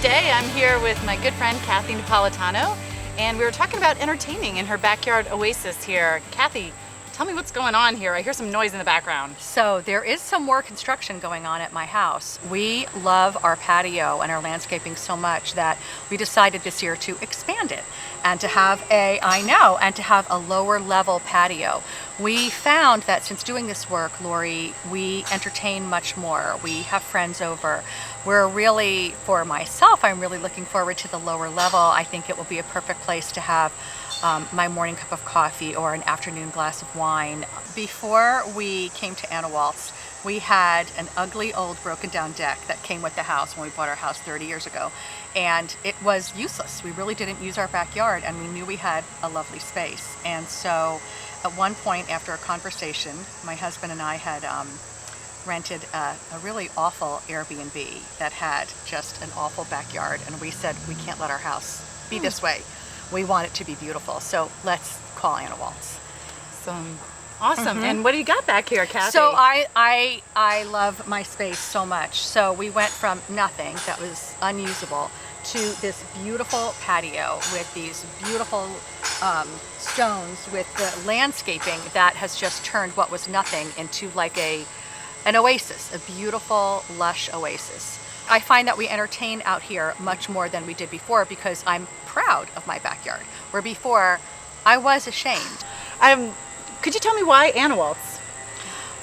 Today I'm here with my good friend Kathy Napolitano, and we were talking about entertaining in her backyard oasis here. Kathy, tell me what's going on here. I hear some noise in the background. So there is some more construction going on at my house. We love our patio and our landscaping so much that we decided this year to expand it and to have a lower level patio. We found that since doing this work, Lori, we entertain much more. We have friends over. For myself, I'm really looking forward to the lower level. I think it will be a perfect place to have my morning cup of coffee or an afternoon glass of wine. Before we came to Anewalt, we had an ugly old broken down deck that came with the house when we bought our house 30 years ago, and it was useless. We really didn't use our backyard, and we knew we had a lovely space. And so at one point after a conversation, my husband and I had rented a really awful Airbnb that had just an awful backyard, and we said we can't let our house be this way. We want it to be beautiful, so let's call Anewalt. Awesome. And what do you got back here, Kathy? So I love my space so much. So we went from nothing that was unusable to this beautiful patio with these beautiful stones, with the landscaping that has just turned what was nothing into like an oasis, a beautiful, lush oasis. I find that we entertain out here much more than we did before because I'm proud of my backyard, where before I was ashamed. Could you tell me why Anewalt?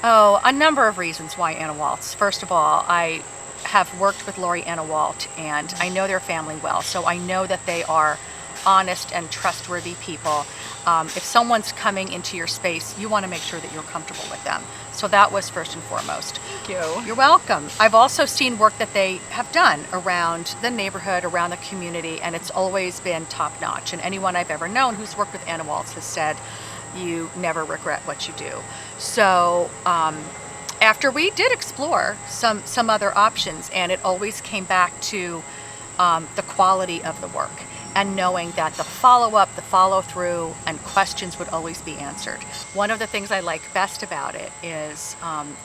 Oh, a number of reasons why Anewalt. First of all, I have worked with Lori Anewalt, and I know their family well, so I know that they are honest and trustworthy people. If someone's coming into your space, you want to make sure that you're comfortable with them. So that was first and foremost. Thank you. You're welcome. I've also seen work that they have done around the neighborhood, around the community, and it's always been top notch. And anyone I've ever known who's worked with Anewalt has said, you never regret what you do. So after we did explore some other options, and it always came back to the quality of the work and knowing that the follow-up, the follow-through, and questions would always be answered. One of the things I like best about it is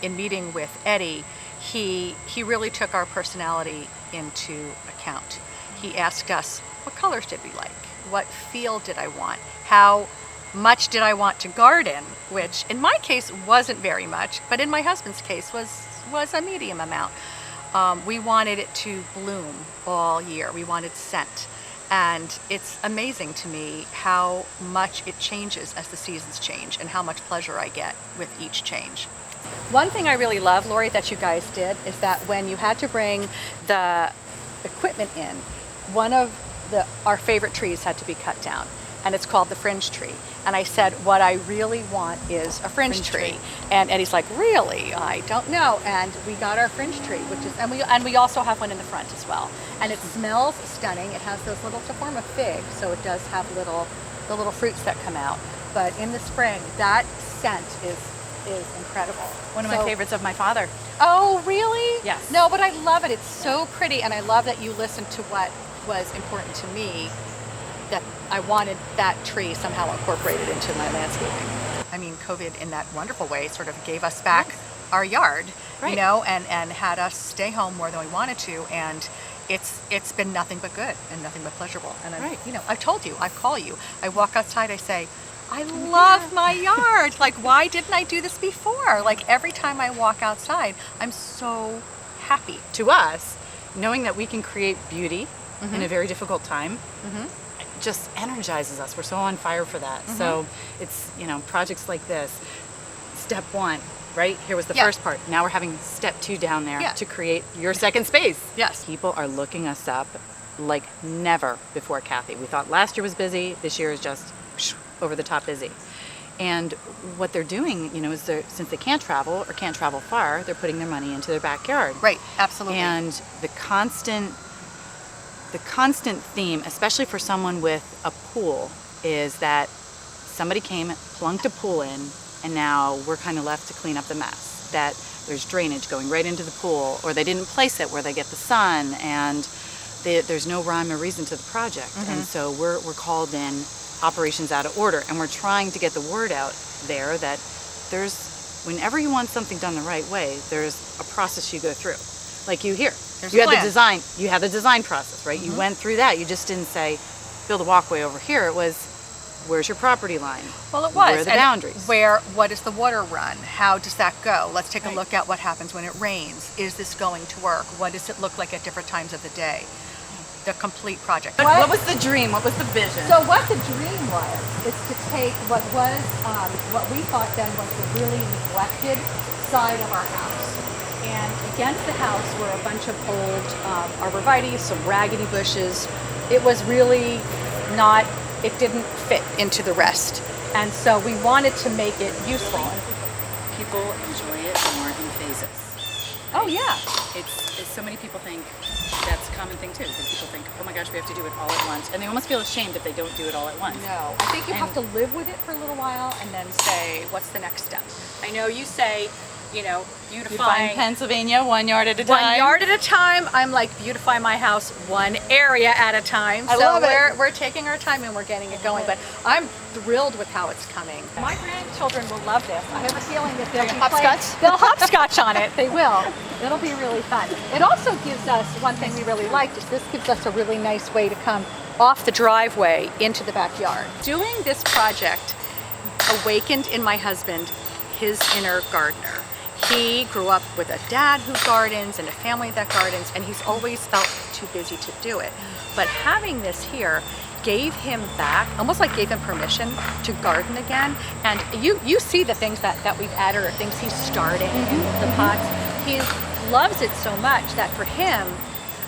in meeting with Eddie, he really took our personality into account. He asked us, what colors did we like? What feel did I want? How much did I want to garden, which in my case wasn't very much, but in my husband's case was a medium amount. We wanted it to bloom all year. We wanted scent. And it's amazing to me how much it changes as the seasons change and how much pleasure I get with each change. One thing I really love, Lori, that you guys did is that when you had to bring the equipment in, one of our favorite trees had to be cut down, and it's called the fringe tree. And I said, what I really want is a fringe tree. And Eddie's like, really? I don't know. And we got our fringe tree, and we also have one in the front as well. And it smells stunning. It has those little, to form a fig, so it does have the little fruits that come out. But in the spring, that scent is incredible. One of my favorites of my father. Oh, really? Yes. No, but I love it. It's so pretty, and I love that you listened to what was important to me, that I wanted that tree somehow incorporated into my landscaping. I mean, COVID in that wonderful way sort of gave us back our yard, right. You know, and had us stay home more than we wanted to, and it's been nothing but good and nothing but pleasurable. And I told you, I call you, I walk outside, I say, I love my yard. Like, why didn't I do this before? Like, every time I walk outside, I'm so happy. To us, knowing that we can create beauty in a very difficult time, just energizes us. We're so on fire for that. So it's, projects like this, step one, right? Here was the first part. Now we're having step two down there to create your second space. Yes. People are looking us up like never before, Kathy. We thought last year was busy. This year is just over the top busy. And what they're doing, is since they can't travel or can't travel far, they're putting their money into their backyard. Right, absolutely. And the constant theme, especially for someone with a pool, is that somebody came, plunked a pool in, and now we're kind of left to clean up the mess. That there's drainage going right into the pool, or they didn't place it where they get the sun, and there's no rhyme or reason to the project. And so we're called in, operations out of order, and we're trying to get the word out there that whenever you want something done the right way, there's a process you go through, like you here. There's You a had the plan. design. You had the design process, right? You went through that. You just didn't say, build a walkway over here. It was, where's your property line? Well, it was. Where are the And boundaries? what does the water run? How does that go? Let's take a look at what happens when it rains. Is this going to work? What does it look like at different times of the day? The complete project. What was the dream? What was the vision? So what the dream was is to take what we thought then was the really neglected side of our house. And against the house were a bunch of old arborvitae, some raggedy bushes. It was really not, it didn't fit into the rest. And so we wanted to make it useful. People enjoy it more in phases. Oh yeah. It's so many people think that's a common thing too. That people think, oh my gosh, we have to do it all at once, and they almost feel ashamed if they don't do it all at once. No, I think you have to live with it for a little while and then say, what's the next step? I know you say, beautifying Pennsylvania 1 yard at a time. 1 yard at a time. I'm like, beautify my house one area at a time. I love it. We're taking our time and we're getting it going. But I'm thrilled with how it's coming. My grandchildren will love this. I have a feeling that they'll hopscotch? They'll hopscotch on it. They will. It'll be really fun. It also gives us, one thing we really liked is this gives us a really nice way to come off the driveway into the backyard. Doing this project awakened in my husband his inner gardener. He grew up with a dad who gardens and a family that gardens, and he's always felt too busy to do it. But having this here gave him back, almost like gave him permission to garden again. And you see the things that we've added or things he's starting in the pots. He loves it so much that for him,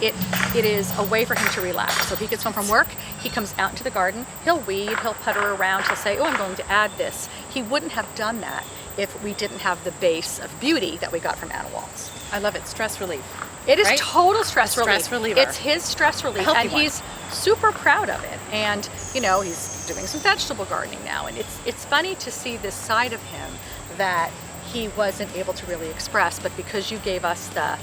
it is a way for him to relax. So if he gets home from work, he comes out into the garden, he'll weed, he'll putter around, he'll say, oh, I'm going to add this. He wouldn't have done that if we didn't have the base of beauty that we got from Anewalt. I love it. Stress relief. It is right? total stress relief. Stress reliever. It's his stress relief, and he's super proud of it. And he's doing some vegetable gardening now, and it's funny to see this side of him that he wasn't able to really express, but because you gave us the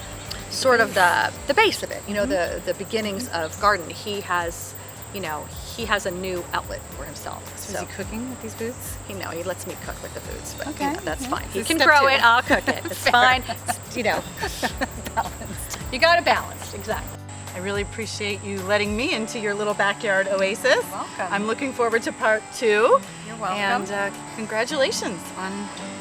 sort of the base of it, the beginnings of garden, he has a new outlet for himself. So is he cooking with these boots? He lets me cook with the foods, but Okay. That's fine. He This can is step grow 2. it, I'll cook it. It's fine. Balanced. You got to balance, exactly. I really appreciate you letting me into your little backyard oasis. You're welcome. I'm looking forward to part 2. You're welcome. And congratulations on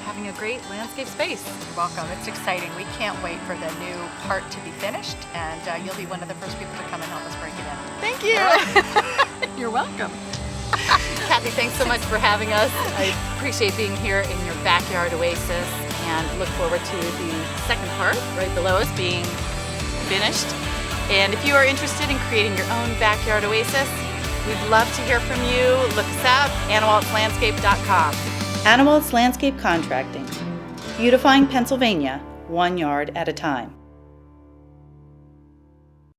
having a great landscape space. You're welcome. It's exciting. We can't wait for the new part to be finished, and you'll be one of the first people to come and help us break it in. Thank you. You're welcome. Kathy, thanks so much for having us. I appreciate being here in your backyard oasis, and look forward to the second part right below us being finished. And if you are interested in creating your own backyard oasis, we'd love to hear from you. Look us up, anewaltslandscape.com. Anewalt's Landscape Contracting, beautifying Pennsylvania 1 yard at a time.